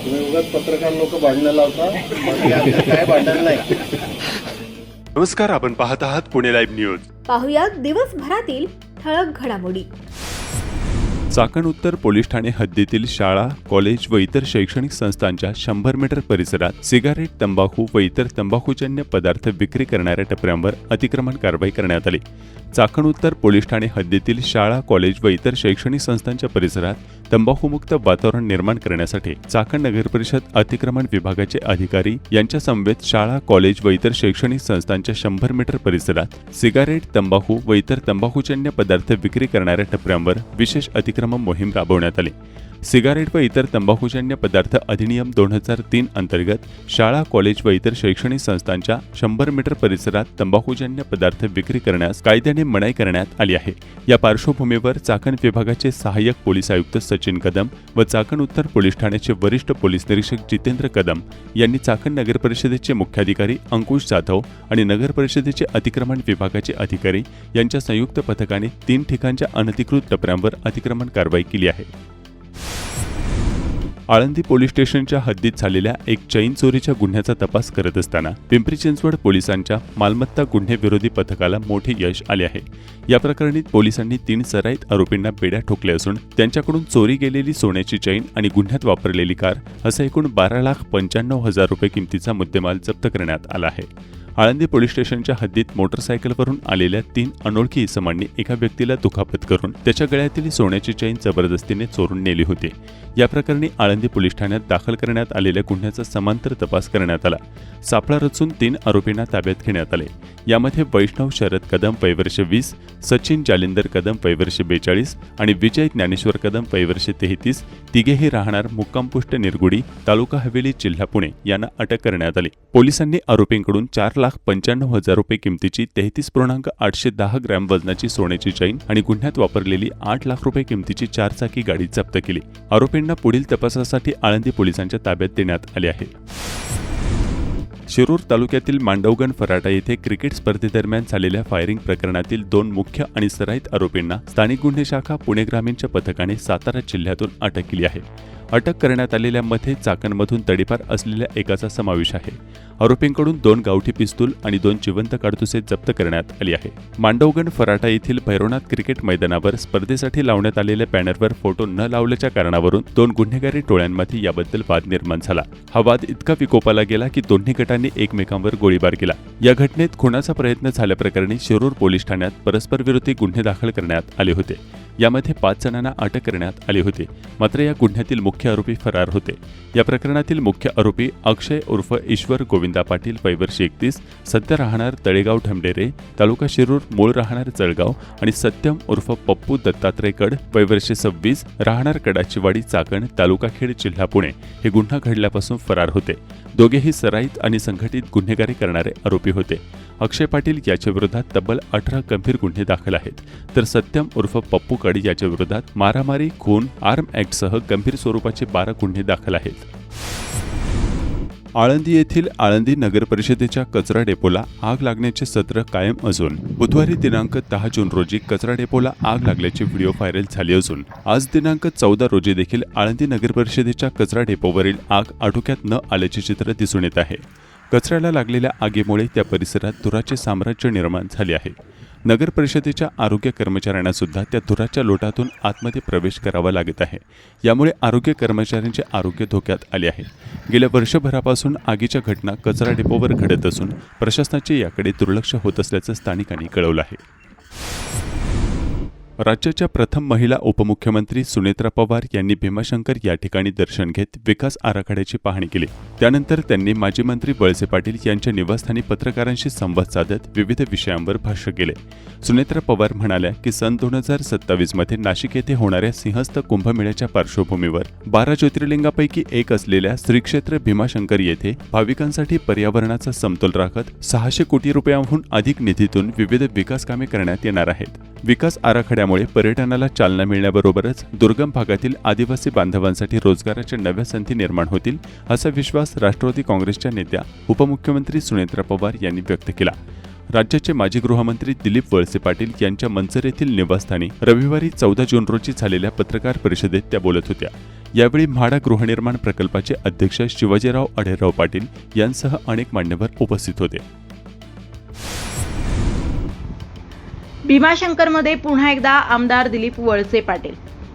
तुम्ही उगाच पत्रकार लोक भांडणं लावता, बाकी आमचं काय भांडण नाही. नमस्कार, आपण पाहत आहात पुणे लाईव्ह न्यूज. पाहुयात दिवसभरातील ठळक घडामोडी. चाकण उत्तर पोलीस ठाणे हद्दीतील शाळा, कॉलेज व इतर शैक्षणिक संस्थांच्या 100 मीटर परिसरात सिगारेट, तंबाखू व इतर तंबाखूजन्य पदार्थ विक्री करणाऱ्या टपऱ्यांवर अतिक्रमण कारवाई करण्यात आली. चाकण उत्तर पोलीस ठाणे हद्दीतील शाळा, कॉलेज व इतर शैक्षणिक संस्थांच्या परिसरात तंबाखूमुक्त वातावरण निर्माण करण्यासाठी चाकण नगर परिषद अतिक्रमण विभागाचे अधिकारी यांच्या समवेत शाळा, कॉलेज व इतर शैक्षणिक संस्थांच्या 100 मीटर परिसरात सिगारेट, तंबाखू व इतर तंबाखूजन्य पदार्थ विक्री करणाऱ्या टपऱ्यांवर विशेष अतिक्रमण मोहीम राबवण्यात आली. सिगारेट व इतर तंबाखूजन्य पदार्थ अधिनियम 2003 अंतर्गत शाळा, कॉलेज व इतर शैक्षणिक संस्थांच्या 100 मीटर परिसरात तंबाखूजन्य पदार्थ विक्री करण्यास कायद्याने मनाई करण्यात आली आहे. या पार्श्वभूमीवर चाकण विभागाचे सहाय्यक पोलीस आयुक्त सचिन कदम व चाकण उत्तर पोलीस ठाण्याचे वरिष्ठ पोलीस निरीक्षक जितेंद्र कदम यांनी चाकण नगर परिषदेचे मुख्याधिकारी अंकुश जाधव आणि नगर परिषदेचे अतिक्रमण विभागाचे अधिकारी यांच्या संयुक्त पथकाने 3 ठिकाणच्या अनधिकृत टपऱ्यांवर अतिक्रमण कारवाई केली आहे. आळंदी पोलीस स्टेशनच्या हद्दीत झालेल्या एक चैन चोरीच्या गुन्ह्याचा तपास करत असताना पिंपरी चिंचवड पोलिसांच्या मालमत्ता गुन्हे विरोधी पथकाला मोठे यश आले आहे. या प्रकरणी पोलिसांनी 3 सराईत आरोपींना बेड्या ठोकल्या असून त्यांच्याकडून चोरी गेलेली सोन्याची चैन आणि गुन्ह्यात वापरलेली कार असा एकूण 12,95,000 रुपये किमतीचा मुद्देमाल जप्त करण्यात आला आहे. आळंदी पोलीस स्टेशनच्या हद्दीत मोटरसायकलवरून आलेल्या 3 अनोळखी इसमांनी एका व्यक्तीला दुखापत करून त्याच्या गळ्यातील सोन्याची चैन जबरदस्तीने चोरून नेली होती. या प्रकरणी आळंदी पोलीस ठाण्यात दाखल करण्यात आलेल्या गुन्ह्याचा समांतर तपास करण्यात आला. सापळा रचून 3 आरोपींना ताब्यात घेण्यात आले. यामध्ये वैष्णव शरद कदम वयवर्ष 20, सचिन जालिंदर कदम वयवर्ष 42 आणि विजय ज्ञानेश्वर कदम वयवर्ष 33, तिघेही राहणार मुक्कामपोस्ट निरगुडी, तालुका हवेली, जिल्हा पुणे यांना अटक करण्यात आली. पोलिसांनी आरोपींकडून 4,95,000 रुपये किमतीची 33.810 ग्रॅम वजनाची सोन्याची चैन आणि गुन्ह्यात वापरलेली 8 लाख रुपये किमतीची 4-चाकी गाडी जप्त केली. आरोपींना पुढील तपासासाठी आळंदी पोलिसांच्या ताब्यात देण्यात आले आहे. शिरूर तालुक्यातील मांडवगण फराटा येथे क्रिकेट स्पर्धेदरम्यान झालेल्या फायरिंग प्रकरणातील 2 मुख्य आणि सराईत आरोपींना स्थानिक गुन्हे शाखा पुणे ग्रामीणच्या पथकाने सातारा जिल्ह्यातून अटक केली आहे. अटक करण्यात आलेल्यांमध्ये चाकणमधून तडीपार असलेल्या एकाचा समावेश आहे. आरोपींकडून 2 गावठी पिस्तूल आणि 2 जिवंत काडतुसे जप्त करण्यात आली आहे. मांडवगण फराटा येथील भैरवनाथ क्रिकेट मैदानावर स्पर्धेसाठी लावण्यात आलेल्या बॅनरवर फोटो न लावल्याच्या कारणावरून 2 गुन्हेगारी टोळ्यांमध्ये याबद्दल वाद निर्माण झाला. हा वाद इतका विकोपाला गेला की दोन्ही गटांनी एकमेकांवर गोळीबार केला. या घटनेत खुनाचा प्रयत्न झाल्याप्रकरणी शिरूर पोलीस ठाण्यात परस्पर विरोधी गुन्हे दाखल करण्यात आले होते. यामध्ये 5 जणांना अटक करण्यात आली होती. मात्र या गुन्ह्यातील मुख्य आरोपी फरार होते. या प्रकरणातील मुख्य आरोपी अक्षय उर्फ ईश्वर गोविंदा पाटील वयवर्ष 31, सध्या राहणार तळेगाव ढमडेरे, तालुका शिरूर, मूळ राहणार जळगाव आणि सत्यम उर्फ पप्पू दत्तात्रय कड वयवर्ष 26, राहणार कडाचीवाडी, चाकण, तालुका खेड, जिल्हा पुणे हे गुन्हा घडल्यापासून फरार होते. दोघेही सराईत आणि संघटित गुन्हेगारी करणारे आरोपी होते. अक्षय पाटील याच्या विरोधात तब्बल 18 गंभीर गुन्हे दाखल आहेत, तर सत्यम उर्फ पप्पू कड याच्या विरोधात मारामारी, खून, आर्म ॲक्टसह गंभीर स्वरूपाचे 12 गुन्हे दाखल आहेत. आळंदी येथील आळंदी नगर परिषदेच्या कचरा डेपोला आग लागण्याचे सत्र कायम असून बुधवारी दिनांक 10 जून रोजी कचरा डेपोला आग लागल्याचे व्हिडिओ व्हायरल झाले असून आज दिनांक 14 रोजी देखील आळंदी नगर परिषदेच्या कचरा डेपोवरील आग आटोक्यात न आल्याचे चित्र दिसून येत आहे. कचऱ्याला लागलेल्या आगीमुळे त्या परिसरात धुराचे साम्राज्य निर्माण झाले आहे. नगर परिषदेच्या आरोग्य कर्मचाऱ्यांना सुद्धा त्या धुराच्या लोटातून आतमध्ये प्रवेश करावा लागत आहे. यामुळे आरोग्य कर्मचाऱ्यांचे आरोग्य धोक्यात आले आहे. गेल्या वर्षभरापासून आगीच्या घटना कचरा डेपोवर घडत असून प्रशासनाचे याकडे दुर्लक्ष होत असल्याचं स्थानिकांनी कळवलं आहे. राज्याच्या प्रथम महिला उपमुख्यमंत्री सुनेत्रा पवार यांनी भीमाशंकर या ठिकाणी दर्शन घेत विकास आराखड्याची पाहणी केली. त्यानंतर त्यांनी माजी मंत्री वळसे पाटील यांच्या निवासस्थानी पत्रकारांशी संवाद साधत विविध विषयांवर भाष्य केले. सुनेत्रा पवार म्हणाल्या की सन 2027 मध्ये नाशिक येथे होणाऱ्या सिंहस्थ कुंभमेळ्याच्या पार्श्वभूमीवर 12 ज्योतिर्लिंगापैकी एक असलेल्या श्री क्षेत्र भीमाशंकर येथे भाविकांसाठी पर्यावरणाचा समतोल राखत 600 कोटी रुपयांहून अधिक निधीतून विविध विकास कामे करण्यात येणार आहेत. विकास आराखड्यामुळे पर्यटनाला चालना मिळण्याबरोबरच दुर्गम भागातील आदिवासी बांधवांसाठी रोजगाराच्या नव्या संधी निर्माण होतील असा विश्वास राष्ट्रवादी काँग्रेसच्या नेत्या उपमुख्यमंत्री सुनेत्रा पवार यांनी व्यक्त केला. राज्याचे माजी गृहमंत्री दिलीप वळसे पाटील यांच्या मंचर येथील निवासस्थानी रविवारी 14 जून रोजी झालेल्या पत्रकार परिषदेत त्या बोलत होत्या. यावेळी म्हाडा गृहनिर्माण प्रकल्पाचे अध्यक्ष शिवाजीराव अढेराव पाटील यांसह अनेक मान्यवर उपस्थित होते. भीमाशंकरमध्ये पुन्हा एकदा आमदार दिलीप वळसे पाटील.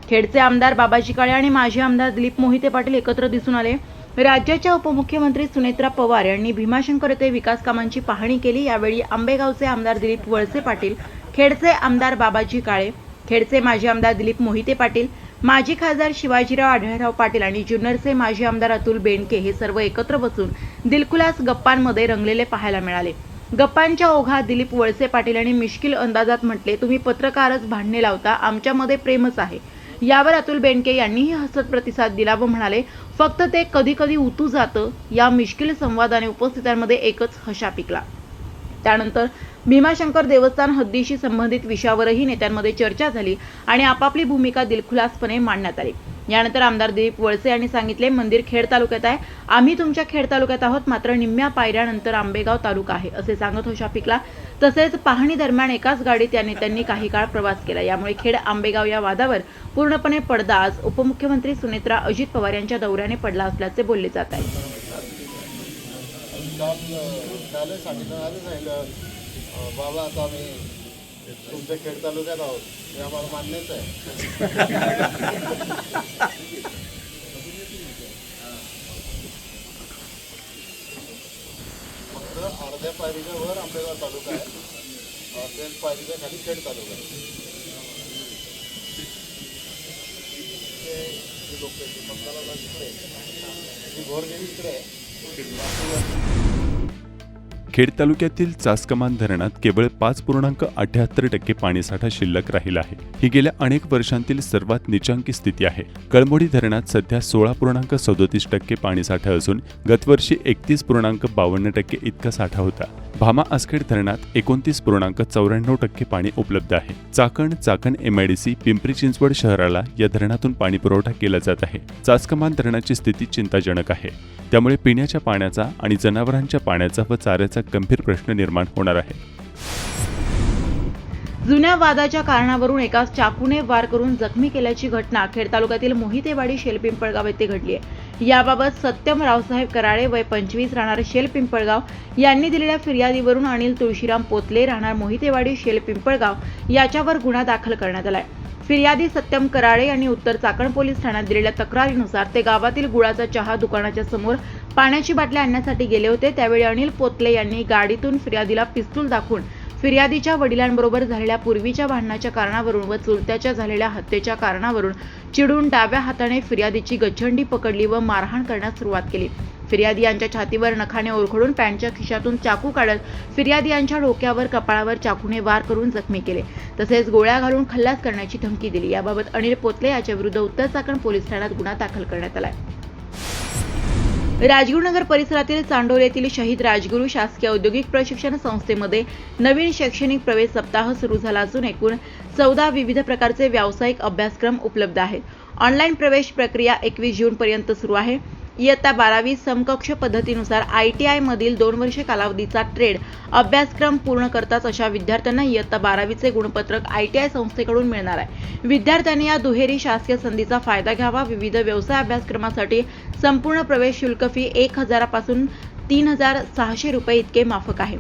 खेडचे आमदार बाबाजी काळे आणि माजी आमदार दिलीप मोहिते पाटील एकत्र दिसून आले. राज्याच्या उपमुख्यमंत्री सुनेत्रा पवार यांनी भीमाशंकर येथे विकास कामांची पाहणी केली. यावेळी आंबेगावचे आमदार दिलीप वळसे पाटील, खेडचे आमदार बाबाजी काळे, खेडचे माजी आमदार दिलीप मोहिते पाटील, माजी खासदार शिवाजीराव अढेराव पाटील आणि जुन्नरचे माजी आमदार अतुल बेनके हे सर्व एकत्र बसून दिलखुलास गप्पांमध्ये रंगलेले पाहायला मिळाले. गप्पांच्या ओघात दिलीप वळसे पाटील यांनी मिश्किल अंदाजात म्हटले, तुम्ही पत्रकारच भांडणे लावता, आमच्यामध्ये प्रेमच आहे. यावर अतुल बेनके यांनीही हसत प्रतिसाद दिला व म्हणाले, फक्त ते कधी कधी उतू जातं. या मिश्किल संवादाने उपस्थितांमध्ये एकच हशा पिकला. त्यानंतर भीमाशंकर देवस्थान हद्दीशी संबंधित विषयावरही नेत्यांमध्ये चर्चा झाली आणि आपापली भूमिका दिलखुलासपणे मांडण्यात आली. यानंतर आमदार दिलीप वळसे यांनी सांगितले, मंदिर खेड तालुक्यात आहे, आम्ही तुमच्या खेड तालुक्यात आहोत, मात्र निम्म्या पायऱ्यानंतर आंबेगाव तालुका आहे असे सांगत हशा पिकला. तसेच पाहणी दरम्यान एकाच गाडीत या नेत्यांनी काही काळ प्रवास केला. यामुळे खेड आंबेगाव या वादावर पूर्णपणे पडदा आज उपमुख्यमंत्री सुनेत्रा अजित पवार यांच्या दौऱ्याने पडला असल्याचे बोलले जात आहे. बाबा आता आम्ही तुमच्या खेड तालुक्यात आहोत हे आम्हाला मान्यच आहे. फक्त अर्ध्या पायरीच्या वर आंबेगाव तालुका आहे, अर्ध्या पायरीच्या खाली खेड तालुका आहे. लोक मंत्रालयाला तिकडे घोरदेवी इकडे आहे. खेड तालुक्यातील चासकमान धरणात केवळ 5.78% पाणीसाठा शिल्लक राहिला आहे. ही गेल्या अनेक वर्षांतील सर्वात नीचांकी स्थिती आहे. कळमोडी धरणात सध्या 16.37% पाणीसाठा असून गतवर्षी 31.52% इतका साठा होता. भामा आसखेड धरणात 29.94% पाणी उपलब्ध आहे. चाकण MIDC पिंपरी चिंचवड शहराला या धरणातून पाणी पुरवठा केला जात आहे. चासकमान धरणाची स्थिती चिंताजनक आहे. त्यामुळे पिण्याच्या पाण्याचा आणि जनावरांच्या पाण्याचा व चाऱ्याचा गंभीर प्रश्न निर्माण होणार आहे. जुन्या वादाच्या कारणावरून एकास चाकूने वार करून जखमी केल्याची घटना खेड तालुक्यातील मोहितेवाडी शेलपिंपळगाव येथे घडली आहे. याबाबत सत्यम रावसाहेब कराळे वय 25 राहणार शेलपिंपळगाव यांनी दिलेल्या फिर्यादीवरून अनिल तुळशीराम पोतले राहणार मोहितेवाडी शेलपिंपळगाव याच्यावर गुन्हा दाखल करण्यात आलाय. फिर्यादी सत्यम कराळे यांनी उत्तर चाकण पोलीस ठाण्यात दिलेल्या तक्रारीनुसार ते गावातील गुळाचा चहा दुकानाच्या समोर पाण्याची बाटली आणण्यासाठी गेले होते. त्यावेळी अनिल पोतले यांनी गाडीतून फिर्यादीला पिस्तूल दाखवून फिर्यादीच्या वडिलांबरोबर झालेल्या पूर्वीच्या भांडणाच्या कारणावरून व चुलत्याच्या झालेल्या हत्येच्या कारणावरून चिडून डाव्या हाताने फिर्यादीची गच्छंडी पकडली व मारहाण करण्यास सुरुवात केली. फिर्यादी यांच्या छातीवर नखाने ओरखडून पॅन्टच्या खिशातून चाकू काढत फिर्यादी यांच्या डोक्यावर कपाळावर चाकूने वार करून जखमी केले. तसेच गोळ्या घालून खल्लास करण्याची धमकी दिली. याबाबत अनिल पोतले याच्या विरुद्ध उत्तर चाकण पोलीस ठाण्यात गुन्हा दाखल करण्यात आलाय. राजगुरुनगर परिसरातील चांडोल येथील शहीद राजगुरू शासकीय औद्योगिक प्रशिक्षण संस्थेमध्ये नवीन शैक्षणिक प्रवेश सप्ताह सुरू झाला असून एकूण 14 विविध प्रकारचे व्यावसायिक अभ्यासक्रम उपलब्ध आहेत. ऑनलाईन प्रवेश प्रक्रिया 21 जून पर्यंत सुरू आहे. इयत्ता 12वी समकक्ष पद्धतीनुसार ITI मधील 2 वर्षे कालावधीचा ट्रेड अभ्यासक्रम पूर्ण करताच अशा विद्यार्थ्यांना इयत्ता 12वीचे गुणपत्रक ITI संस्थेकडून मिळणार आहे. विद्यार्थ्यांनी या दुहेरी शासकीय संधीचा फायदा घ्यावा. विविध व्यवसाय अभ्यासक्रमासाठी संपूर्ण प्रवेश शुल्क फी 1000 पासून 3600 रुपये इतके माफक आहे.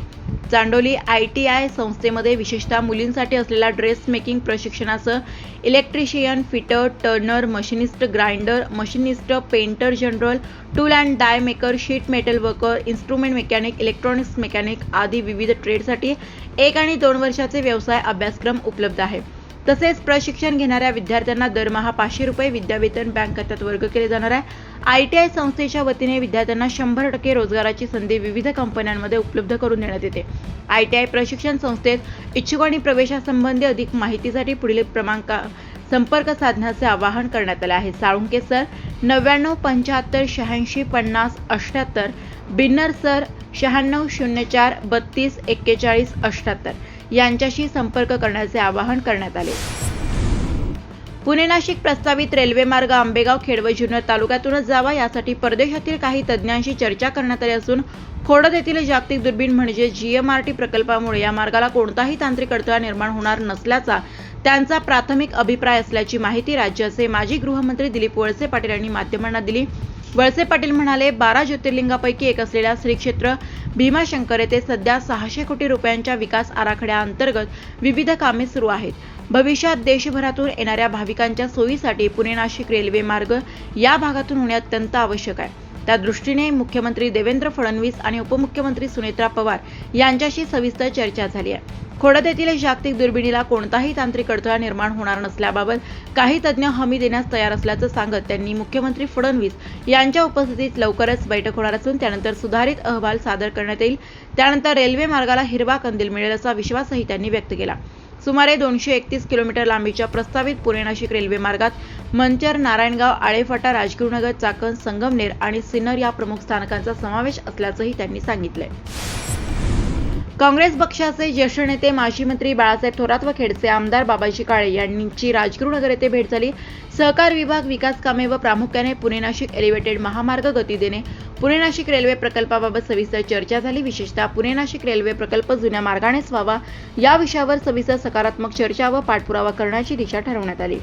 चांडोली ITI संस्थेमध्ये विशेषतः मुलींसाठी असलेल्या ड्रेस मेकिंग प्रशिक्षणासह electrician, fitter, turner, machinist, grinder, machinist, painter general, tool and die maker, sheet metal worker, instrument mechanic, electronics mechanic आदी विविध ट्रेडसाठी 1 आणि 2 वर्षाचे व्यवसाय अभ्यासक्रम उपलब्ध आहे. तसेच प्रशिक्षण घेणाऱ्या विद्यार्थ्यांना दरमहा 500 रुपये विद्यावेतन बँक खात्यात वर्ग केले जाणार आहे. ITI संस्थेच्या वतीने विद्यार्थ्यांना 100% रोजगाराची संधी विविध कंपन्यांमध्ये उपलब्ध करून देण्यात येते. ITI प्रशिक्षण संस्थेत इच्छुक आणि प्रवेशासंबंधी अधिक माहितीसाठी पुढील संपर्क साधण्याचे आवाहन करण्यात आले आहे. साळुंके सर 99 75 86 50 78, बिन्नर सर 96 04 32 41 78 यांच्याशी संपर्क करण्याचे आवाहन करण्यात आले. पुणे नाशिक प्रस्तावित रेल्वे मार्ग आंबेगाव खेड व जुन्नर तालुक्यातूनच जावा यासाठी परदेशातील काही तज्ज्ञांशी चर्चा करण्यात आली असून खोडद येथील जागतिक दुर्बीण म्हणजे GMRT प्रकल्पामुळे या मार्गाला कोणताही तांत्रिक अडथळा निर्माण होणार नसल्याचा त्यांचा प्राथमिक अभिप्राय असल्याची माहिती राज्याचे माजी गृहमंत्री दिलीप वळसे पाटील यांनी माध्यमांना दिली. वळसे पाटील म्हणाले, 12 ज्योतिर्लिंगापैकी एक असलेल्या श्री क्षेत्र भीमाशंकर येथे सध्या 600 कोटी रुपयांच्या विकास आराखड्याअंतर्गत विविध कामे सुरू आहेत. भविष्यात देशभरातून येणाऱ्या भाविकांच्या सोयीसाठी पुणे नाशिक रेल्वे मार्ग या भागातून होणे अत्यंत आवश्यक आहे. त्या दृष्टीने मुख्यमंत्री देवेंद्र फडणवीस आणि उपमुख्यमंत्री सुनेत्रा पवार यांच्याशी सविस्तर चर्चा झाली आहे. खोडद येथील जागतिक दुर्बिणीला कोणताही तांत्रिक अडथळा निर्माण होणार नसल्याबाबत काही तज्ज्ञ हमी देण्यास तयार असल्याचं सांगत त्यांनी मुख्यमंत्री फडणवीस यांच्या उपस्थितीत लवकरच बैठक होणार असून त्यानंतर सुधारित अहवाल सादर करण्यात येईल. त्यानंतर रेल्वे मार्गाला हिरवा कंदील मिळेल असा विश्वासही त्यांनी व्यक्त केला. सुमारे 231 किलोमीटर लांबीच्या प्रस्तावित पुणे नाशिक रेल्वे मार्गात मंचर, नारायणगाव, आळेफाटा, राजगुरुनगर, चाकण, संगमनेर आणि सिन्नर या प्रमुख स्थानकांचा समावेश असल्याचंही त्यांनी सांगितलंय. काँग्रेस पक्षाचे ज्येष्ठ नेते माजी मंत्री बाळासाहेब थोरात व खेडचे आमदार बाबाजी काळे यांची राजगुरुनगर येथे भेट झाली. सहकार विभाग, विकास कामे व प्रामुख्याने पुणे नाशिक एलिव्हेटेड महामार्ग गती देणे, पुणे नाशिक रेल्वे प्रकल्पाबाबत सविस्तर चर्चा झाली. विशेषतः पुणे नाशिक रेल्वे प्रकल्प जुन्या मार्गानेच व्हावा या विषयावर सविस्तर सकारात्मक चर्चा व पाठपुरावा करण्याची दिशा ठरवण्यात आली.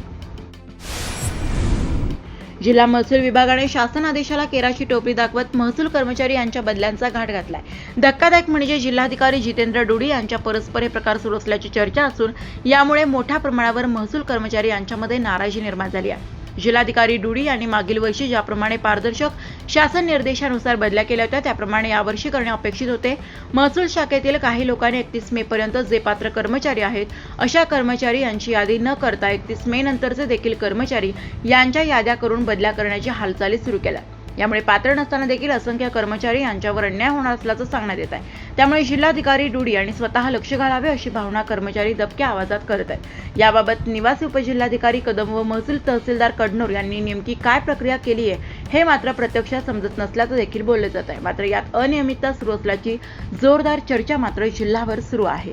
जिल्हा महसूल विभागाने शासन आदेशाला केराची टोपली दाखवत महसूल कर्मचारी यांच्या बदल्यांचा घाट घातलाय. धक्कादायक म्हणजे जिल्हाधिकारी जितेंद्र डुडी यांच्या परस्पर हे प्रकार सुरू असल्याची चर्चा असून यामुळे मोठ्या प्रमाणावर महसूल कर्मचारी यांच्यामध्ये नाराजी निर्माण झाली आहे. जिल्हाधिकारी डुडी यांनी मागील वर्षी ज्याप्रमाणे पारदर्शक शासन निर्देशानुसार बदल्या केल्या होत्या त्याप्रमाणे यावर्षी करणे अपेक्षित होते. महसूल शाखेतील काही लोकांनी 31 मे पर्यंत जे पात्र कर्मचारी आहेत अशा कर्मचारी यांची यादी न करता 31 मे नंतरचे देखील कर्मचारी यांच्या याद्या करून बदल्या करण्याची हालचाली सुरू केल्या. यामुळे पात्र नसताना देखील असंख्य कर्मचारी यांच्यावर अन्याय होणार असल्याचं सांगण्यात येत आहे. त्यामुळे जिल्हाधिकारी डुडी यांनी स्वतः लक्ष घालावे अशी भावना कर्मचारी दबक्या आवाजात करत आहेत. याबाबत निवासी उपजिल्हाधिकारी कदम व महसूल तहसीलदार कडनोर यांनी नेमकी काय प्रक्रिया केली आहे हे मात्र प्रत्यक्षात समजत नसल्याचं देखील बोलले जात आहे. मात्र यात अनियमितता सुरू असल्याची जोरदार चर्चा मात्र जिल्हाभर सुरू आहे.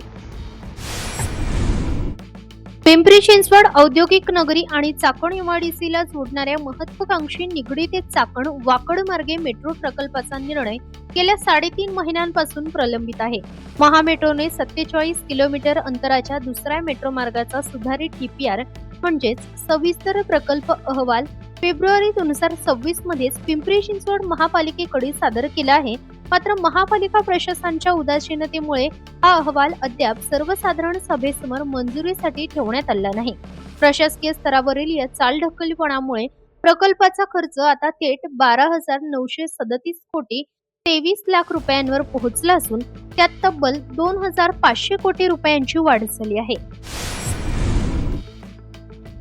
पिंपरी चिंचवड औद्योगिक नगरी आणि चाकण MIDCला जोडणाऱ्या महत्वाकांक्षी निगडी ते चाकण वाकड मार्गे मेट्रो प्रकल्पाचा निर्णय गेल्या 3.5 महिन्यांपासून प्रलंबित आहे. महामेट्रोने 47 किलोमीटर अंतराच्या दुसऱ्या मेट्रो मार्गाचा सुधारित DPR म्हणजेच सविस्तर प्रकल्प अहवाल फेब्रुवारी 2026 मध्येच पिंपरी चिंचवड महापालिकेकडे सादर केला आहे. मात्र महापालिका प्रशासनाच्या उदासीनतेमुळे हा अहवाल अद्याप सर्वसाधारण सभेसमोर मंजुरीसाठी ठेवण्यात आला नाही. प्रशासकीय स्तरावरील या चालढकलपणामुळे प्रकल्पाचा खर्च आता थेट 12,937 कोटी 23 लाख रुपयांवर पोहोचला असून त्यात तब्बल 2,500 कोटी रुपयांची वाढ झाली आहे.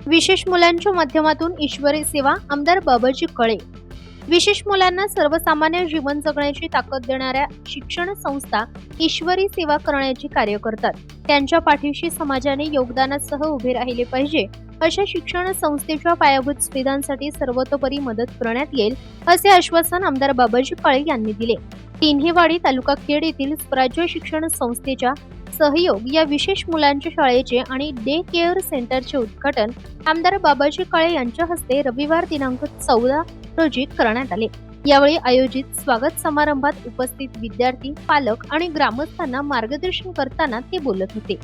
विशेष मुलांच्या माध्यमातून ईश्वरी सेवा आमदार बाबाजी काळे. विशेष मुलांना सर्वसामान्य जीवन जगण्याची ताकद देणाऱ्या शिक्षण संस्था ईश्वरी सेवा करण्याचे कार्य करतात. त्यांच्या पाठीशी समाजाने योगदानासह उभे राहिले पाहिजे अशा शिक्षण संस्थेच्या पायाभूत सुविधांसाठी सर्वतोपरी मदत करण्यात येईल असे आश्वासन आमदार बाबाजी काळे यांनी दिले. तिन्हेवाडी तालुका खेड येथील स्वराज्य शिक्षण संस्थेच्या सहयोग या विशेष मुलांच्या शाळेचे आणि डे केअर सेंटरचे उद्घाटन आमदार बाबाजी काळे यांच्या हस्ते रविवार दिनांक 14 रोजी करण्यात आले. यावेळी आयोजित स्वागत समारंभात उपस्थित विद्यार्थी, पालक आणि ग्रामस्थांना मार्गदर्शन करताना ते बोलत होते.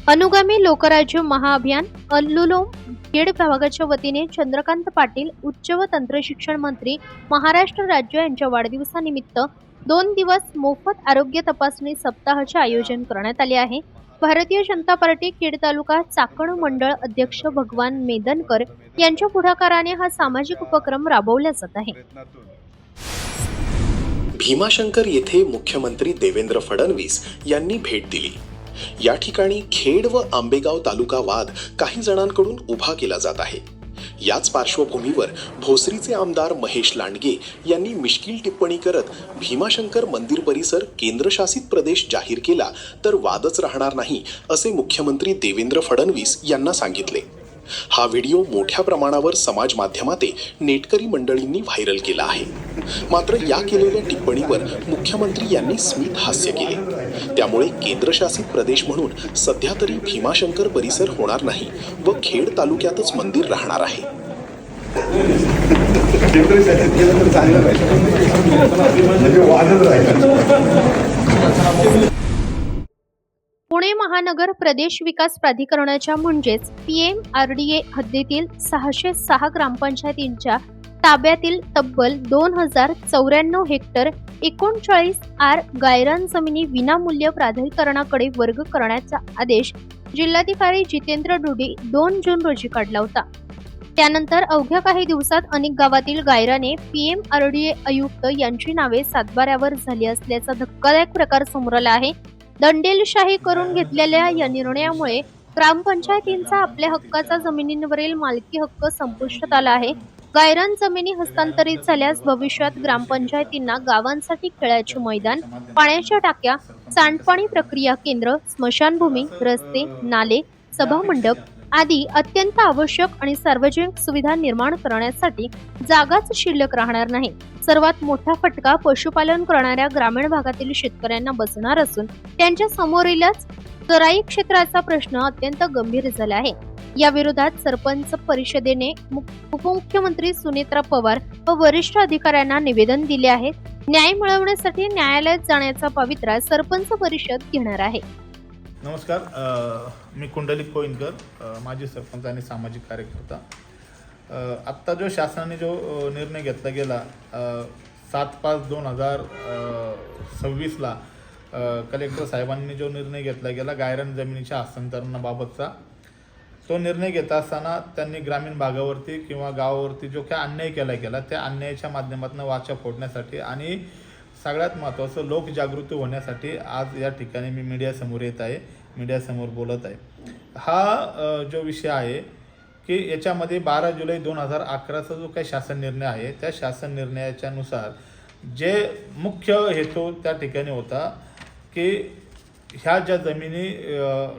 अनुगामी लोकराज्य महाअभियान अनुलोम खेड विभागाच्या वतीने चंद्रकांत पाटील उच्च व तंत्र शिक्षण मंत्री महाराष्ट्र राज्य यांच्या वाढदिवसानिमित्त 2 दिवस मोफत आरोग्य तपासणी सप्ताहाचे आयोजन करण्यात आले आहे. भारतीय जनता पार्टी खेड तालुका चाकण मंडळ अध्यक्ष भगवान मेदनकर यांच्या पुढाकाराने हा सामाजिक उपक्रम राबवला जात आहे. भीमाशंकर येथे मुख्यमंत्री देवेंद्र फडणवीस यांनी भेट दिली. या ठिकाणी खेड व आंबेगाव तालुका वाद काही जणांकडून उभा केला जात आहे. याच पार्श्वभूमीवर भोसरीचे आमदार महेश लांडगे यांनी मिश्किल टिप्पणी करत भीमाशंकर मंदिर परिसर केंद्रशासित प्रदेश जाहीर केला तर वादच राहणार नाही असे मुख्यमंत्री देवेंद्र फडणवीस यांना सांगितले. हा व्हिडिओ मोठ्या प्रमाणावर समाज माध्यमाते नेटकरी मंडळींनी व्हायरल केला आहे. मात्र या केलेल्या टिप्पणीवर मुख्यमंत्री यांनी स्मित हास्य केले. त्यामुळे केंद्रशासित प्रदेश म्हणून सध्या तरी भीमाशंकर परिसर होणार नाही व खेड तालुक्यातच मंदिर राहणार आहे. पुणे महानगर प्रदेश विकास प्राधिकरणाच्या म्हणजेच PMRDA हद्दीतील 606 ग्रामपंचायतींच्या ताब्यातील तब्बल 2094 हेक्टर 39 आर गायरान जमिनी विनामूल्य प्राधिकरणाकडे वर्ग करण्याचा आदेश जिल्हाधिकारी जितेंद्र डुडी 2 जून रोजी काढला होता. त्यानंतर अवघ्या काही दिवसात अनेक गावातील गायराने PMRDA आयुक्त यांची नावे सातबाऱ्यावर झाली असल्याचा धक्कादायक प्रकार समोर आला आहे. दंडेलशाही करून घेतलेल्या या निर्णयामुळे ग्रामपंचायतींचा आपल्या हक्काचा जमिनींवरील मालकी हक्क संपुष्टात आला आहे. गायरान जमिनी हस्तांतरित झाल्यास भविष्यात ग्रामपंचायतींना गावांसाठी खेळाचे मैदान, पाण्याच्या टाक्या, सांडपाणी प्रक्रिया केंद्र, स्मशानभूमी, रस्ते, नाले, सभामंडप आदी अत्यंत आवश्यक आणि सार्वजनिक सुविधा निर्माण करण्यासाठी जागाच शिल्लक राहणार नाही. सर्वात मोठा फटका पशुपालन करणाऱ्या ग्रामीण भागातील शेतकऱ्यांना बसणार असून त्यांच्या समोरीलच चराई क्षेत्राचा प्रश्न अत्यंत गंभीर झाला आहे. या विरोधात सरपंच परिषदेने उपमुख्यमंत्री सुनेत्रा पवार व वरिष्ठ अधिकाऱ्यांना निवेदन दिले आहे. न्याय मिळवण्यासाठी न्यायालयात जाण्याचा पवित्रा सरपंच परिषद घेणार आहे. नमस्कार, मी कुंडलिक कोइनकर, माजी सरपंच आणि सामाजिक कार्यकर्ता. आत्ता जो शासनाने जो निर्णय घेतला गेला 7/5/2026ला कलेक्टर साहेबांनी जो निर्णय घेतला गेला गायरान जमिनीच्या हस्तांतरणाबाबतचा, तो निर्णय घेत असताना त्यांनी ग्रामीण भागावरती किंवा गावावरती जो काय अन्याय केला गेला त्या अन्यायाच्या माध्यमातून वाचा फोडण्यासाठी आणि सगळ्यात महत्त्वाचं लोकजागृती होण्यासाठी आज या ठिकाणी मी मीडियासमोर येत आहे, मीडियासमोर बोलत आहे. हा जो विषय आहे की याच्यामध्ये 12 जुलै 2011चा जो काही शासन निर्णय आहे त्या शासन निर्णयाच्या नुसार जे मुख्य हेतू त्या ठिकाणी होता की ह्या ज्या जमिनी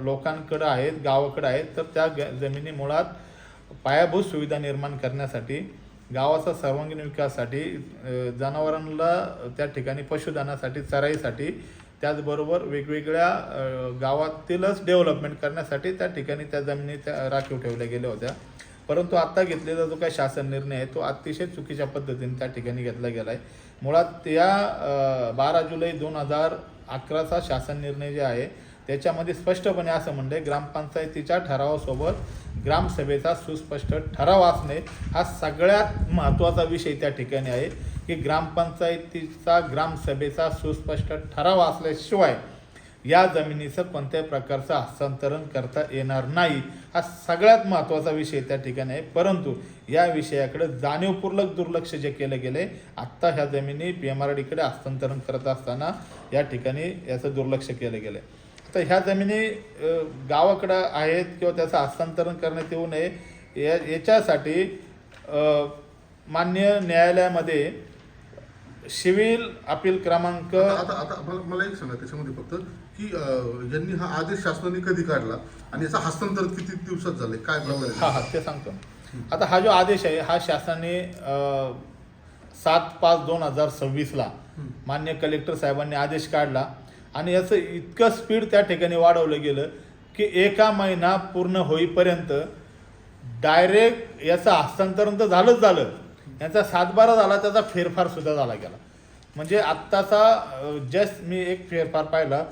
लोकांकडं आहेत, गावाकडं आहेत, तर त्या जमिनी मुळात पायाभूत सुविधा निर्माण करण्यासाठी, गावाचा सर्वांगीण विकासासाठी, जनावरांना त्या ठिकाणी पशुधनासाठी, चराईसाठी, त्याचबरोबर वेगवेगळ्या गावातीलच डेव्हलपमेंट करण्यासाठी त्या ठिकाणी त्या जमिनी त्या राखीव ठेवल्या गेल्या होत्या. परंतु आत्ता घेतलेला जो काही शासन निर्णय आहे तो अतिशय चुकीच्या पद्धतीने त्या ठिकाणी घेतला गेला आहे. मुळात या 12 जुलै 2011चा शासन निर्णय जे आहे त्याच्यामध्ये स्पष्टपणे असं म्हणलं, ग्रामपंचायतीच्या ठरावासोबत ग्रामसभेचा सुस्पष्ट ठराव असणे हा सगळ्यात महत्त्वाचा विषय त्या ठिकाणी आहे की ग्रामपंचायतीचा ग्रामसभेचा सुस्पष्ट ठराव असल्याशिवाय या जमिनीचं कोणत्याही प्रकारचं हस्तांतरण करता येणार नाही, हा सगळ्यात महत्त्वाचा विषय त्या ठिकाणी आहे. परंतु या विषयाकडे जाणीवपूर्वक दुर्लक्ष जे केलं गेलं आहे. आत्ता ह्या जमिनी PMRDकडे हस्तांतरण करत असताना या ठिकाणी याचं दुर्लक्ष केलं गेलं आहे. तर ह्या जमिनी गावाकडं आहेत किंवा त्याचं हस्तांतरण करण्यात येऊ नये याच्यासाठी मान्य न्यायालयामध्ये सिव्हिल अपील क्रमांक आता मला एक सांगा त्याच्यामध्ये फक्त की यांनी हा आदेश शासनाने कधी काढला आणि याचा हस्तांतरण किती दिवसात झाले, काय प्रकार? हा ते सांगतो. आता हा जो आदेश आहे हा शासनाने 7/5/2026ला मान्य कलेक्टर साहेबांनी आदेश काढला आणि याचं इतकं स्पीड त्या ठिकाणी वाढवलं गेलं की 1 महिना पूर्ण होईपर्यंत डायरेक्ट याचं हस्तांतरण तर झालं, याचा 7/12 झाला, त्याचा फेरफार सुद्धा झाला गेला. म्हणजे आत्ताचा जस्ट मी एक फेरफार पाहिला,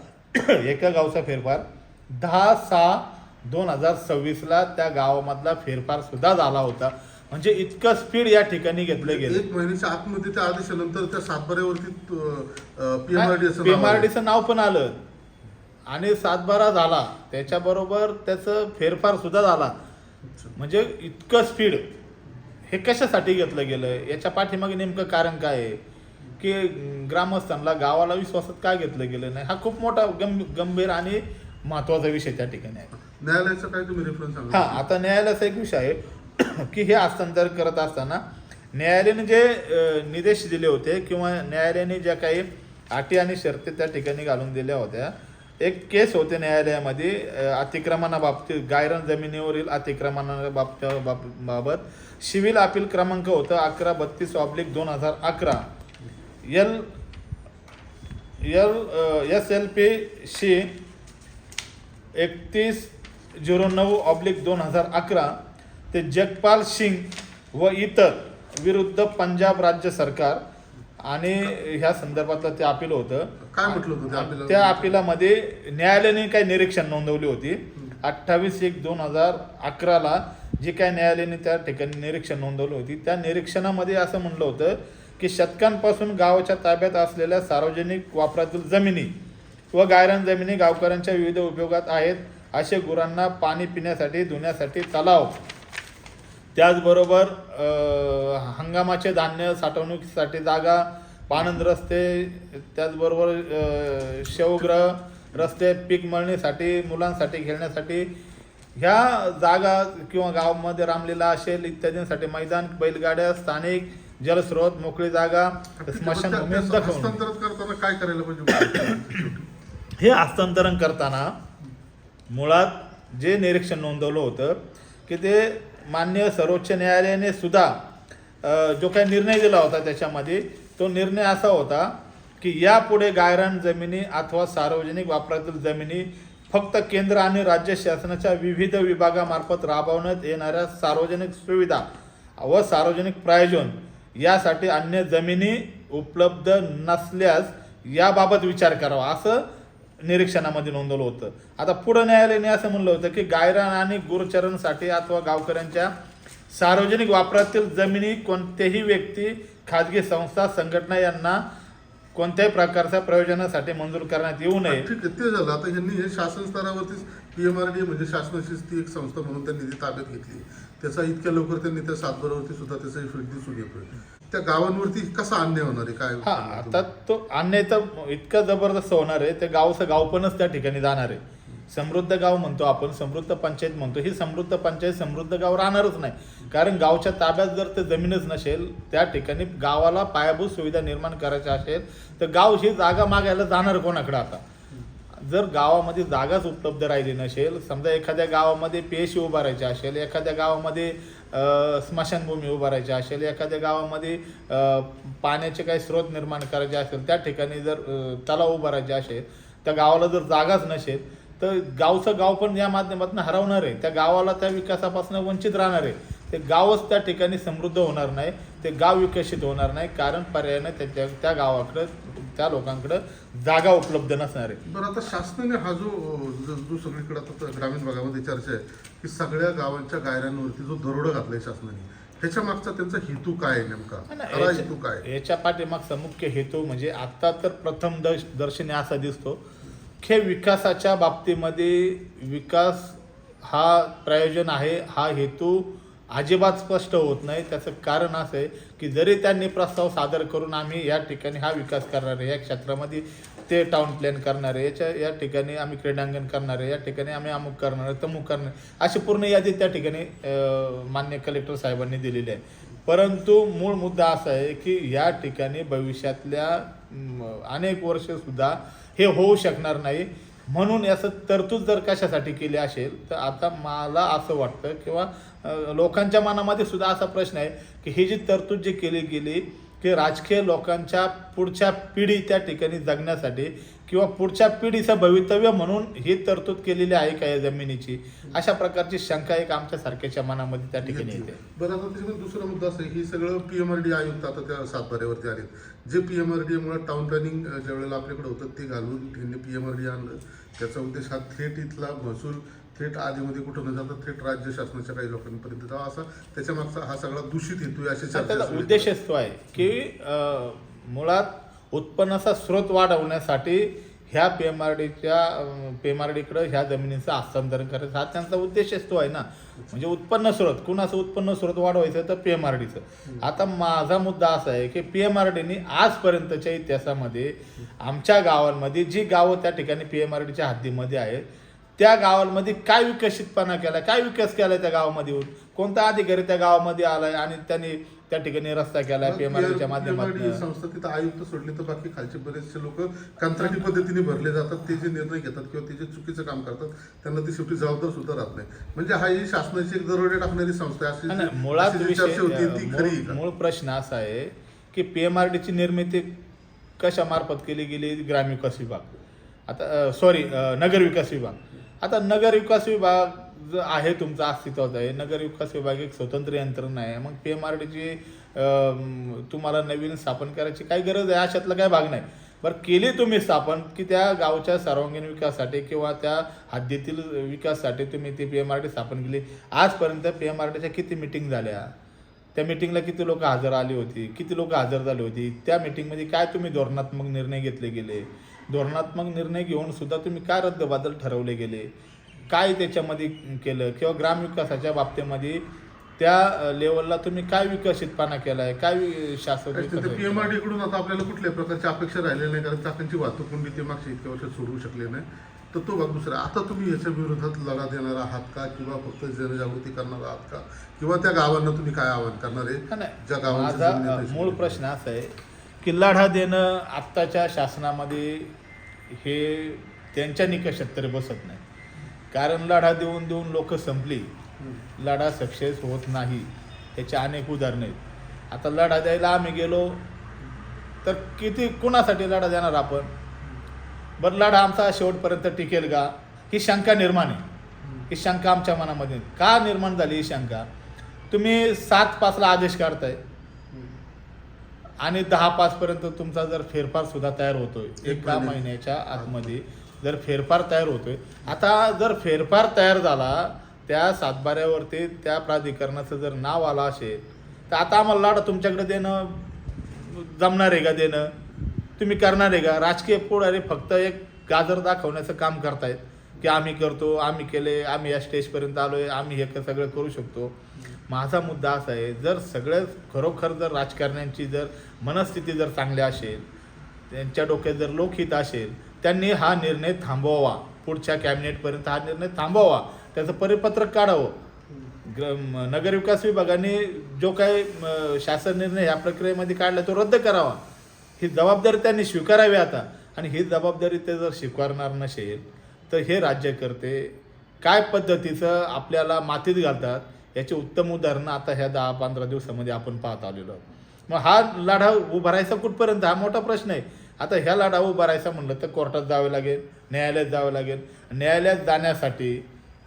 एका गावचा फेरफार 10/6/2026ला त्या गावामधला फेरफार सुद्धा झाला होता. म्हणजे इतकं स्पीड या ठिकाणी घेतलं गेलं. 1 महिन्याच्या आतमध्ये त्या आदेशानंतर त्या सातबाऱ्यावरती PMRDचं नाव पण आलं आणि 7/12 झाला, त्याच्याबरोबर त्याचं फेरफार सुद्धा झाला. म्हणजे इतकं स्पीड हे कशासाठी घेतलं गेलं, याच्या पाठीमागे नेमकं कारण काय आहे की ग्रामस्थांना, गावाला विश्वासात काय घेतलं गेलं नाही, हा खूप मोठा गंभीर आणि महत्त्वाचा विषय त्या ठिकाणी आहे. न्यायालयाचा काय तुम्ही रेफरन्स सांगा? हा, आता न्यायालयाचा एक विषय आहे की हे हस्तांतर करत असताना न्यायालयाने जे निर्देश दिले होते किंवा न्यायालयाने ज्या काही अटी आणि शर्ती त्या ठिकाणी घालून दिल्या होत्या एक केस होते न्यायालयामध्ये अतिक्रमणाबाबतीत, गायरान जमिनीवरील अतिक्रमणाबाबत सिव्हिल अपील क्रमांक होतं 1132/2011 SLP 3109/2011 ते जगपाल सिंग व इतर विरुद्ध पंजाब राज्य सरकार आणि ह्या संदर्भातलं ते अपील होतं. काय म्हटलं होतं त्या appeal? त्या अपिलामध्ये न्यायालयाने काही निरीक्षण नोंदवली होती. 28/1/2011 जी काय न्यायालयाने त्या ठिकाणी निरीक्षण नोंदवली होती, त्या निरीक्षणामध्ये असं म्हणलं होतं की शतकांपासून गावाच्या ताब्यात असलेल्या सार्वजनिक वापरातील जमिनी व गायरान जमिनी गावकऱ्यांच्या विविध उपयोगात आहेत. असे गुरांना पाणी पिण्यासाठी, धुण्यासाठी तलाव, त्याचबरोबर हंगामाचे धान्य साठवणुकीसाठी जागा, पाणंद रस्ते, त्याचबरोबर शवगृह, रस्ते, पीक मळणीसाठी, मुलांसाठी खेळण्यासाठी ह्या जागा किंवा गावामध्ये रामलीला असेल इत्यादींसाठी मैदान, बैलगाड्या, स्थानिक जलस्रोत, मोकळी जागा, स्मशानभूमी दाखवून हस्तांतरण करताना काय करायला पाहिजे? हे हस्तांतरण करताना मुळात जे निरीक्षण नोंदवलं होतं की ते मान्य सर्वोच्च न्यायालयाने सुद्धा जो काही निर्णय दिला होता त्याच्यामध्ये तो निर्णय असा होता की यापुढे गायरान जमिनी अथवा सार्वजनिक वापरातील जमिनी फक्त केंद्र आणि राज्य शासनाच्या विविध विभागामार्फत राबवण्यात येणाऱ्या सार्वजनिक सुविधा व सार्वजनिक प्रयोजन यासाठी अन्य जमिनी उपलब्ध नसल्यास याबाबत विचार करावा असं निरीक्षणामध्ये नोंदवलं होतं. आता पुढे न्यायालयाने असं म्हणलं होतं की गायरान आणि गुरचरणसाठी अथवा गावकऱ्यांच्या सार्वजनिक वापरातील जमिनी कोणत्याही व्यक्ती, खाजगी संस्था, संघटना यांना कोणत्याही प्रकारच्या प्रयोजनासाठी मंजूर करण्यात येऊ नये. ठीक आहे, ते झालं. आता यांनी हे शासन स्तरावरतीच PMRD म्हणजे शासनाचीच ती एक संस्था म्हणून त्यांनी ती ताब्यात घेतली. त्याचा इतक्या लवकर त्यांनी त्या सातबारावरती सुद्धा त्याचा इफेक्ट दिसून येतोय. त्या गावांवरती कसा अन्याय होणार आहे? काय हा, आता तो अन्याय तर इतका जबरदस्त होणार आहे, ते गावचं गावपणच त्या ठिकाणी जाणार आहे. समृद्ध गाव म्हणतो आपण, समृद्ध पंचायत म्हणतो, ही समृद्ध पंचायत समृद्ध गाव राहणारच नाही. कारण गावच्या ताब्यात जर ते जमीनच नसेल, त्या ठिकाणी गावाला पायाभूत सुविधा निर्माण करायच्या असेल तर गाव ही जागा मागायला जाणार कोणाकडे? आता जर गावामध्ये जागाच उपलब्ध राहिली नसेल, समजा एखाद्या गावामध्ये PSC उभारायची असेल, एखाद्या गावामध्ये स्मशानभूमी उभारायची असेल, एखाद्या गावामध्ये पाण्याचे काही स्रोत निर्माण करायचे असेल, त्या ठिकाणी जर तलाव उभारायचे असेल, त्या गावाला जर जागाच नसेल तर गावचं गाव पण या माध्यमातून हरवणार आहे. त्या गावाला त्या विकासापासून वंचित राहणार आहे. ते गावच त्या ठिकाणी समृद्ध होणार नाही, ते गाव विकसित होणार नाही. कारण पर्यायाने त्या गावाकडं, त्या लोकांकडं जागा उपलब्ध नसणार आहे. बरं, आता शासनाने हा जो सगळीकडे आता ग्रामीण भागामध्ये चर्चा आहे की सगळ्या गावांच्या गायरांवरती जो दरोडा घातलाय शासनाने, ह्याच्या मागचा त्यांचा हेतू काय आहे नेमका? खरा हेतू काय? याच्या पाठीमागचा मुख्य हेतू म्हणजे आता तर प्रथम दर्शनी असा दिसतो की विकासाच्या बाबतीमध्ये विकास हा प्रयोजन आहे, हा हेतू अजिबात स्पष्ट होत नाही. त्याचं कारण असं आहे की जरी त्यांनी प्रस्ताव सादर करून आम्ही या ठिकाणी हा विकास करणार आहे, या क्षेत्रामध्ये ते टाउन प्लॅन करणार आहे, या ठिकाणी आम्ही क्रीडांगण करणार आहे, या ठिकाणी आम्ही अमुक करणार आहे, तमुक करणार आहे, अशी पूर्ण यादी त्या ठिकाणी मान्य कलेक्टर साहेबांनी दिलेली आहे. परंतु मूळ मुद्दा असा आहे की या ठिकाणी भविष्यातल्या अनेक वर्षसुद्धा हे होऊ शकणार नाही. म्हणून याचं तरतूद जर कशासाठी केली असेल तर आता मला असं वाटतं किंवा लोकांच्या मनामध्ये सुद्धा असा प्रश्न आहे की ही जी तरतूद जी केली गेली की राजकीय लोकांच्या पुढच्या पिढी त्या ठिकाणी जगण्यासाठी किंवा पुढच्या पिढीचं भवितव्य म्हणून ही तरतूद केलेली आहे का या जमिनीची, अशा प्रकारची शंका एक आमच्या सारख्याच्या मनामध्ये त्या ठिकाणी येते. बरं, आता त्याच्यामध्ये दुसरा मुद्दा असा आहे ही सगळं PMRD आयुक्त आता त्या सातबाऱ्यावरती आले, जे PMRD मुळे टाउन प्लॅनिंग ज्या वेळेला आपल्याकडे होतं ते घालून त्यांनी PMRD आणलं. त्याचा उद्देश हा थेट इथला महसूल थेट आधीमध्ये कुठं न जाता थेट राज्य शासनाच्या काही लोकांपर्यंत जावा, असा त्याच्या मागचा हा सगळा दूषित हेतू अशी त्याचा उद्देशच तो आहे की मुळात उत्पन्नाचा स्रोत वाढवण्यासाठी ह्या PMRDकडे ह्या जमिनीचं हस्तांतरण करायचं, हा त्यांचा उद्देशच तो आहे ना. म्हणजे उत्पन्न स्रोत, कुणाचं उत्पन्न स्रोत वाढवायचं तर PMRDचं. आता माझा मुद्दा असा आहे की PMRDने आजपर्यंतच्या इतिहासामध्ये आमच्या गावांमध्ये जी गावं त्या ठिकाणी PMRDच्या हद्दीमध्ये आहेत त्या गावांमध्ये काय विकसितपणा केला, काय विकास केला त्या गावामध्ये येऊन, कोणता अधिकारी त्या गावामध्ये आलाय आणि त्यांनी त्या ठिकाणी रस्ता केला PMRDच्या माध्यमातून. संस्था तिथं आयुक्त सोडले तर बाकी खालचे बरेचसे लोक कंत्राटी पद्धतीने भरले जातात. ते जे निर्णय घेतात किंवा ते जे चुकीचं काम करतात त्यांना ती शेवटी जबाबदार सुद्धा राहत नाही. म्हणजे हा ही शासनाची एक दरोडे टाकणारी संस्था आहे. नाही, मुळात अशी जी चर्चा होती ती खरी आहे का? मूळ प्रश्न असा आहे की PMRDची निर्मिती कशा मार्फत केली गेली? ग्रामविकास विभाग, आता नगर विकास विभाग. आता नगर विकास विभाग जो आहे तुमचा अस्तित्वात आहे. नगर विकास विभाग एक स्वतंत्र यंत्रणा आहे. मग PMRDची तुम्हाला नवीन स्थापन करायची काय गरज आहे? अशातला काय भाग नाही. बरं, केली तुम्ही स्थापन की त्या गावच्या सर्वांगीण विकासासाठी किंवा त्या हद्दीतील विकासासाठी तुम्ही ती PMRD स्थापन केली. आजपर्यंत PMRDच्या किती मिटिंग झाल्या? त्या मिटिंगला किती लोक हजर आली होती? किती लोक हजर झाली होती? त्या मिटिंगमध्ये काय तुम्ही धोरणात्मक निर्णय घेतले गेले? धोरणात्मक निर्णय घेऊन सुद्धा तुम्ही काय रद्दबादल ठरवले गेले? काय त्याच्यामध्ये केलं? किंवा ग्रामविकासाच्या बाबतीमध्ये त्या लेवलला तुम्ही काय विकसितपणा केला आहे? काय शासन PMRD कडून आता आपल्याला कुठल्याही प्रकारची अपेक्षा राहिलेली नाही, कारण चाकांची वाहतूक कोंडी ते मागच्या इतक्या वर्षात सोडवू शकले नाही. तर तो भाग दुसरा. आता तुम्ही याच्या विरोधात लढा देणार आहात का, किंवा फक्त जनजागृती करणार आहात का, किंवा त्या गावांना तुम्ही काय आवाहन करणार आहे? ज्या माझा मूळ प्रश्न असा आहे की लढा देणं आत्ताच्या शासनामध्ये हे त्यांच्या निकषात तरी बसत नाही. कारण लढा देऊन देऊन लोक संपली, लढा सक्सेस होत नाही. याचे अनेक उदाहरणं आहेत. आता लढा द्यायला आम्ही गेलो तर किती कुणासाठी लढा देणार आपण? बरं, लढा आमचा शेवटपर्यंत टिकेल का? ही शंका निर्माण आहे. ही शंका आमच्या मनामध्ये का निर्माण झाली? ही शंका, तुम्ही 7/5ला आदेश काढताय आणि 10/5 पर्यंत तुमचा जर फेरफार सुद्धा तयार होतोय, एका महिन्याच्या आतमध्ये जर फेरफार तयार होतोय. आता जर फेरफार तयार झाला, त्या सातबाऱ्यावरती त्या प्राधिकरणाचं जर नाव आलं असेल, तर आता आम्हाला लढा तुमच्याकडे देणं जमणार आहे का? देणं तुम्ही करणार आहे का? राजकीय पुढारी फक्त एक गाजर दाखवण्याचं काम करतायत की आम्ही करतो, आम्ही केले, आम्ही या स्टेजपर्यंत आलोय, आम्ही हे सगळं करू शकतो. माझा मुद्दा असा आहे, जर सगळं खरोखर जर राजकारण्यांची जर मनस्थिती जर चांगली असेल, त्यांच्या डोक्यात जर लोकहित असेल, त्यांनी हा निर्णय थांबवावा. पुढच्या कॅबिनेटपर्यंत हा निर्णय थांबवावा, त्याचं परिपत्रक काढावं. नगरविकास विभागाने जो काही शासन निर्णय या प्रक्रियेमध्ये काढला तो रद्द करावा. ही जबाबदारी त्यांनी स्वीकारावी आता. आणि ही जबाबदारी ते जर स्वीकारणार नसेल तर हे राज्यकर्ते काय पद्धतीचं आपल्याला मातीत घालतात याचे उत्तम उदाहरणं आता ह्या 10-15 दिवसामध्ये आपण पाहत आलेलो आहोत. मग हा लढा उभा राहायचा कुठपर्यंत? हा मोठा प्रश्न आहे. आता ह्या लढा उभा राहायचा म्हणलं तर कोर्टात जावं लागेल, न्यायालयात जावं लागेल. न्यायालयात जाण्यासाठी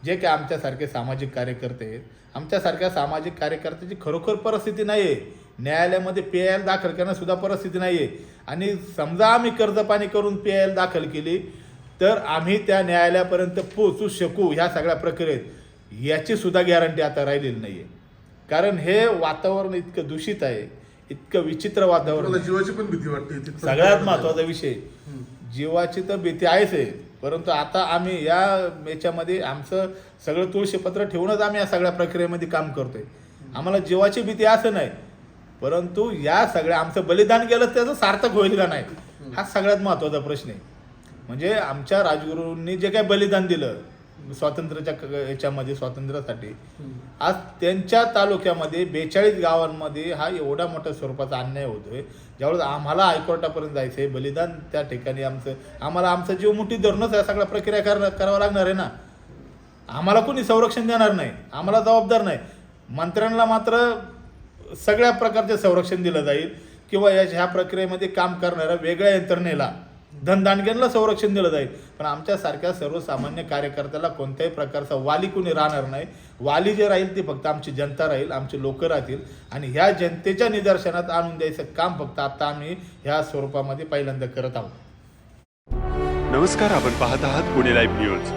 जे काही आमच्यासारखे सामाजिक कार्यकर्ते आहेत, आमच्यासारख्या सामाजिक कार्यकर्त्याची खरोखर परिस्थिती नाही आहे. न्यायालयामध्ये PIL दाखल करण्यासुद्धा परिस्थिती नाही आहे. आणि समजा आम्ही कर्जपाणी करून PIL दाखल केली तर आम्ही त्या न्यायालयापर्यंत पोहोचू शकू ह्या सगळ्या प्रक्रियेत, याची सुद्धा गॅरंटी आता राहिलेली नाही आहे. कारण हे वातावरण इतकं दूषित आहे, इतकं विचित्र वातावरण. जीवाची पण भीती वाटते. सगळ्यात महत्त्वाचा विषय, जीवाची तर भीती आहेच आहे, परंतु आता आम्ही याच्यामध्ये आमचं सगळं तुळशीपत्र ठेवूनच आम्ही या सगळ्या प्रक्रियेमध्ये काम करतोय. आम्हाला जीवाची भीती असं नाही, परंतु या सगळ्या आमचं बलिदान गेलं त्याचं सार्थक होईल का नाही, हा सगळ्यात महत्त्वाचा प्रश्न आहे. म्हणजे आमच्या राजगुरूंनी जे काही बलिदान दिलं स्वातंत्र्याच्या याच्यामध्ये, स्वातंत्र्यासाठी, आज त्यांच्या तालुक्यामध्ये 42 गावांमध्ये हा एवढा मोठ्या स्वरूपाचा अन्याय होतोय. ज्यावेळेस आम्हाला हायकोर्टापर्यंत जायचं आहे, बलिदान त्या ठिकाणी आम्हाला आमचं जीव मुठीत धरूनच या सगळ्या प्रक्रिया करावं लागणार आहे ना. आम्हाला कोणी संरक्षण देणार नाही, आम्हाला जबाबदार नाही. मंत्र्यांना मात्र सगळ्या प्रकारचे संरक्षण दिलं जाईल किंवा ह्या प्रक्रियेमध्ये काम करणाऱ्या वेगळ्या यंत्रणेला, धनदानग्यांना संरक्षण दिलं जाईल. पण आमच्यासारख्या सर्वसामान्य कार्यकर्त्याला कोणत्याही प्रकारचा वाली कोणी राहणार नाही. वाली जे राहील ती फक्त आमची जनता राहील, आमचे लोक राहतील. आणि ह्या जनतेच्या निदर्शनात आणून द्यायचं काम फक्त आता आम्ही ह्या स्वरूपामध्ये पहिल्यांदा करत आहोत. नमस्कार, आपण पाहत आहात पुणे लाईव्ह न्यूज.